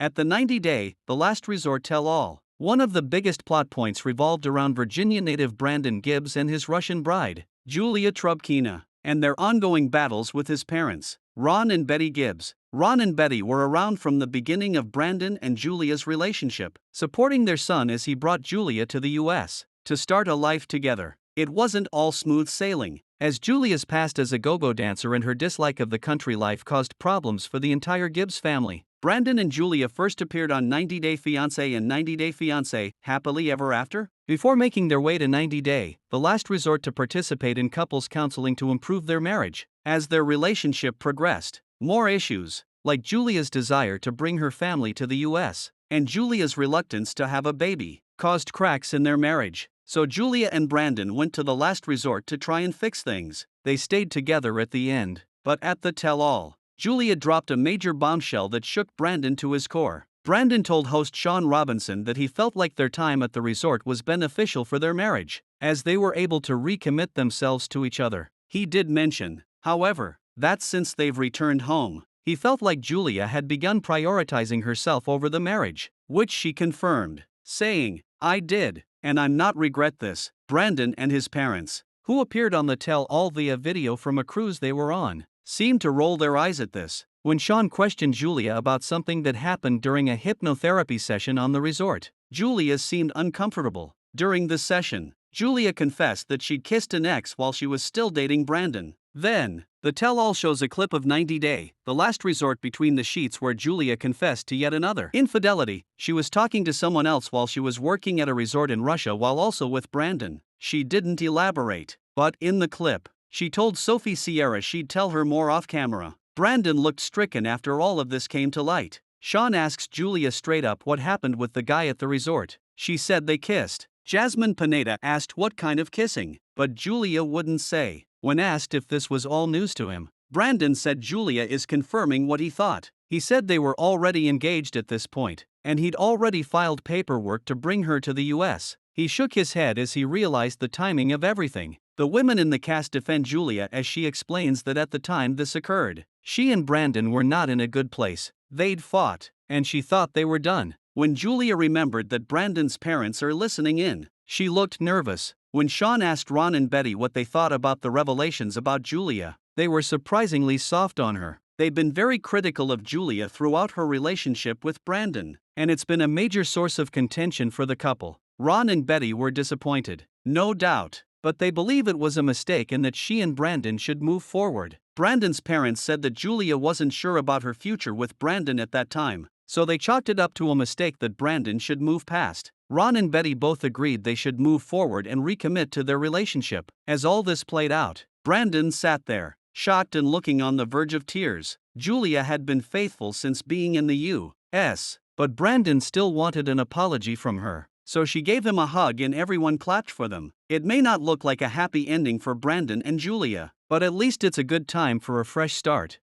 At the 90-day, the last resort tell-all, one of the biggest plot points revolved around Virginia native Brandon Gibbs and his Russian bride, Julia Trubkina, and their ongoing battles with his parents, Ron and Betty Gibbs. Ron and Betty were around from the beginning of Brandon and Julia's relationship, supporting their son as he brought Julia to the U.S. to start a life together. It wasn't all smooth sailing, as Julia's past as a go-go dancer and her dislike of the country life caused problems for the entire Gibbs family. Brandon and Julia first appeared on 90 Day Fiance and 90 Day Fiance, Happily Ever After, before making their way to 90 Day, the last resort to participate in couples counseling to improve their marriage. As their relationship progressed, more issues, like Julia's desire to bring her family to the U.S., and Julia's reluctance to have a baby, caused cracks in their marriage. So Julia and Brandon went to the last resort to try and fix things. They stayed together at the end, but at the tell-all, Julia dropped a major bombshell that shook Brandon to his core. Brandon told host Sean Robinson that he felt like their time at the resort was beneficial for their marriage, as they were able to recommit themselves to each other. He did mention, however, that since they've returned home, he felt like Julia had begun prioritizing herself over the marriage, which she confirmed, saying, "I did, and I'm not regret this." Brandon and his parents, who appeared on the tell-all via video from a cruise they were on, seemed to roll their eyes at this. When Sean questioned Julia about something that happened during a hypnotherapy session on the resort, Julia seemed uncomfortable. During the session, Julia confessed that she'd kissed an ex while she was still dating Brandon. Then, the tell-all shows a clip of 90 Day, the last resort between the sheets, where Julia confessed to yet another infidelity. She was talking to someone else while she was working at a resort in Russia while also with Brandon. She didn't elaborate, but in the clip, she told Sophie Sierra she'd tell her more off-camera. Brandon looked stricken after all of this came to light. Sean asks Julia straight up what happened with the guy at the resort. She said they kissed. Jasmine Pineda asked what kind of kissing, but Julia wouldn't say. When asked if this was all news to him, Brandon said Julia is confirming what he thought. He said they were already engaged at this point, and he'd already filed paperwork to bring her to the U.S. He shook his head as he realized the timing of everything. The women in the cast defend Julia as she explains that at the time this occurred, she and Brandon were not in a good place. They'd fought, and she thought they were done. When Julia remembered that Brandon's parents are listening in, she looked nervous. When Sean asked Ron and Betty what they thought about the revelations about Julia, they were surprisingly soft on her. They've been very critical of Julia throughout her relationship with Brandon, and it's been a major source of contention for the couple. Ron and Betty were disappointed, no doubt, but they believe it was a mistake and that she and Brandon should move forward. Brandon's parents said that Julia wasn't sure about her future with Brandon at that time, so they chalked it up to a mistake that Brandon should move past. Ron and Betty both agreed they should move forward and recommit to their relationship. As all this played out, Brandon sat there, shocked and looking on the verge of tears. Julia had been faithful since being in the U.S., but Brandon still wanted an apology from her, so she gave him a hug and everyone clapped for them. It may not look like a happy ending for Brandon and Julia, but at least it's a good time for a fresh start.